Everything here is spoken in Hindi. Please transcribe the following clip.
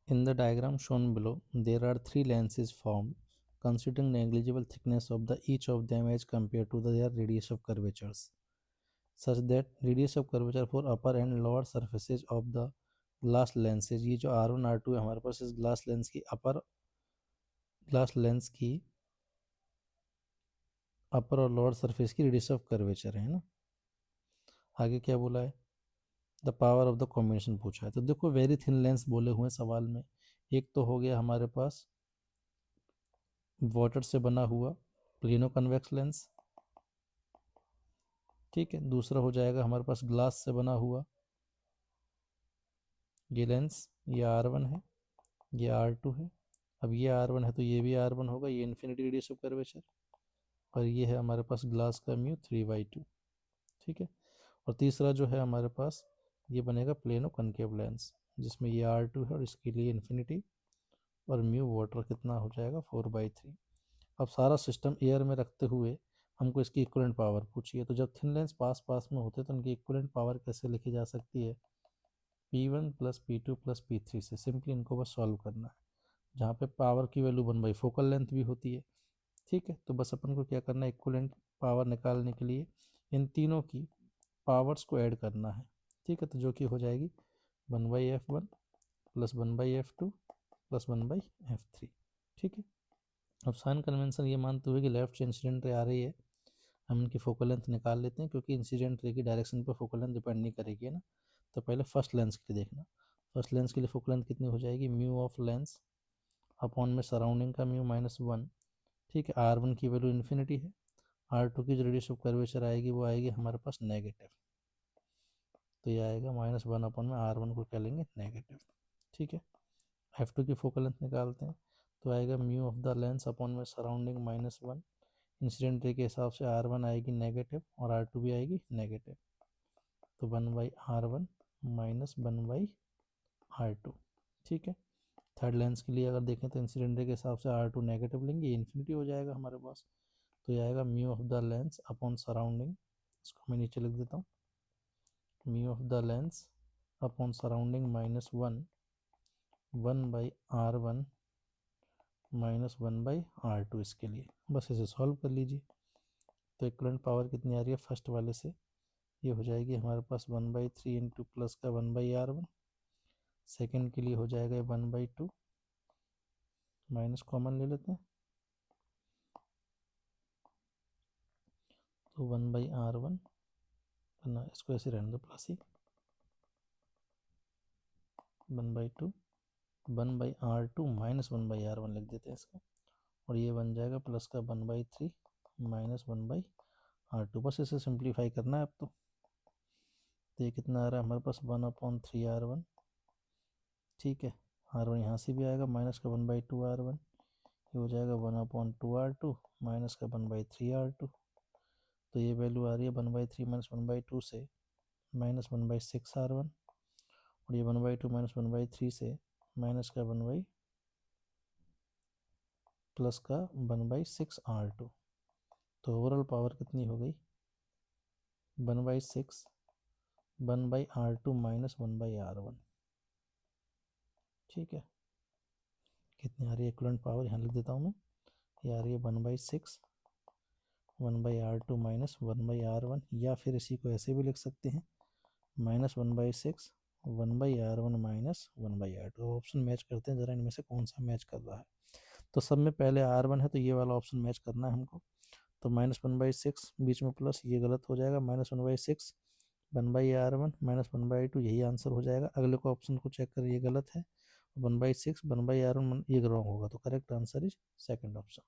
In the diagram shown below, there are three lenses formed, considering negligible thickness of each of them as compared to their radius of curvatures, such that radius of curvature for upper and lower surfaces of the glass lenses, ये जो R1 R2 है हमारे पास इस ग्लास लेंस की अपर और लोअर सरफेस की रेडियस ऑफ कर्वेचर है ना। आगे क्या बोला है, the power of the combination पूछा है। तो देखो वेरी थिन लेंस बोले हुए सवाल में, एक तो हो गया हमारे पास वाटर से बना हुआ प्लेनो कन्वेक्स लेंस, ठीक है। दूसरा हो जाएगा हमारे पास ग्लास से बना हुआ ये लेंस, ये R1 है, ये R2 है। अब ये R1 है तो ये भी R1 होगा, ये इन्फिनिटी रेडियस ऑफ कर्वेचर, और ये है हमारे पास ग्लास का म्यू 3/2, ठीक है। और तीसरा जो है हमारे पास ये बनेगा प्लेनो कनकेव लेंस, जिसमें ये R2 है और इसके लिए इन्फिनिटी, और म्यू वाटर कितना हो जाएगा 4/3। अब सारा सिस्टम एयर में रखते हुए हमको इसकी इक्वलेंट पावर पूछी है। तो जब थिन लेंस पास पास में होते हैं तो उनकी इक्वलेंट पावर कैसे लिखी जा सकती है, P1 plus P2 plus P3 से। सिंपली इनको बस सॉल्व करना है, जहाँ पे पावर की वैल्यू 1/4 फोकल लेंथ भी होती है, ठीक है। तो बस अपन को क्या करना है, इक्वलेंट पावर निकालने के लिए इन तीनों की पावर्स को ऐड करना है, ठीक है। तो जो कि हो जाएगी 1/f1 plus 1/f2 plus 1/f3, ठीक है। अब साइन कन्वेंशन ये मानते हुए कि लेफ्ट से इंसिडेंट रे आ रही है, हम इनकी फोकल लेंथ निकाल लेते हैं, क्योंकि इंसिडेंट रे की डायरेक्शन पर फोकल लेंथ डिपेंड नहीं करेगी, है ना। तो पहले फर्स्ट लेंस के लिए देखना, फर्स्ट लेंस के लिए फोकल लेंथ कितनी हो जाएगी, म्यू ऑफ लेंस अपॉन में सराउंडिंग का म्यू -1, ठीक है। R1 की वैल्यू इन्फिनिटी है, R2 की जो रेडियस ऑफ कर्वेचर आएगी वो आएगी हमारे पास नेगेटिव, तो ये आएगा -1 अपॉन में R1 को क्या लेंगे नेगेटिव, ठीक है। F2 की फोकल लेंथ निकालते हैं, तो आएगा mu of the lens upon में सराउंडिंग -1, इंसिडेंट रे के हिसाब से R1 आएगी नेगेटिव और R2 भी आएगी नेगेटिव, तो 1/R1 माइनस 1/R2, ठीक है। थर्ड लेंस के लिए अगर देखें तो इंसिडेंट रे के हिसाब से R2 नेगेटिव लेंगे, इन्फिनिटी हो जाएगा हमारे पास, तो ये आएगा mu of the lens upon surrounding, इसको मैं नीचे लिख देता हूँ, mu of the lens upon surrounding -1 minus 1/R2 इसके लिए। बस इसे सॉल्व कर लीजिए। तो इक्वलेंट पावर कितनी आ रही है फर्स्ट वाले से, ये हो जाएगी हमारे पास 1/3 इंटू प्लस का 1/R1, सेकेंड के लिए हो जाएगा 1/2, माइनस कॉमन ले लेते हैं, तो 1/R1 ना, इसको ऐसे रहने दो प्लस ही, 1/2 1/R2 माइनस 1/R1 लिख देते हैं इसको, और ये बन जाएगा प्लस का 1/3 माइनस 1/R2। बस इसे सिंप्लीफाई करना है अब तो ये कितना आ रहा है हमारे पास 1/3R1, ठीक है। R1 यहाँ से भी आएगा, माइनस का 1/2 R1, ये हो जाएगा 1/2R2 माइनस का 1/3R2, तो ये वैल्यू आ रही है 1/3 माइनस 1/2 से माइनस 1/6 R1, और ये 1/2 माइनस 1/3 से माइनस का प्लस का 1/6 R2। तो ओवरऑल पावर कितनी हो गई 1/6 1/R2 माइनस 1/R1, ठीक है। कितनी आ रही है इक्वलेंट पावर, यहाँ लिख देता हूँ मैं, ये आ रही है 1/6 1/R2 माइनस 1/R1, या फिर इसी को ऐसे भी लिख सकते हैं -1/6 1/R1 minus 1/R2। Option match करते हैं ज़रा, इनमें से कौन सा मैच कर रहा है। तो सब में पहले R1 है तो ये वाला ऑप्शन मैच करना है हमको, तो -1/6 बीच में प्लस, ये गलत हो जाएगा, -1/6 1/R1 माइनस 1/2, यही आंसर हो जाएगा। अगले को ऑप्शन को चेक कर, ये गलत है, 1/6 1/R1 ये रॉन्ग होगा, तो correct answer is second option.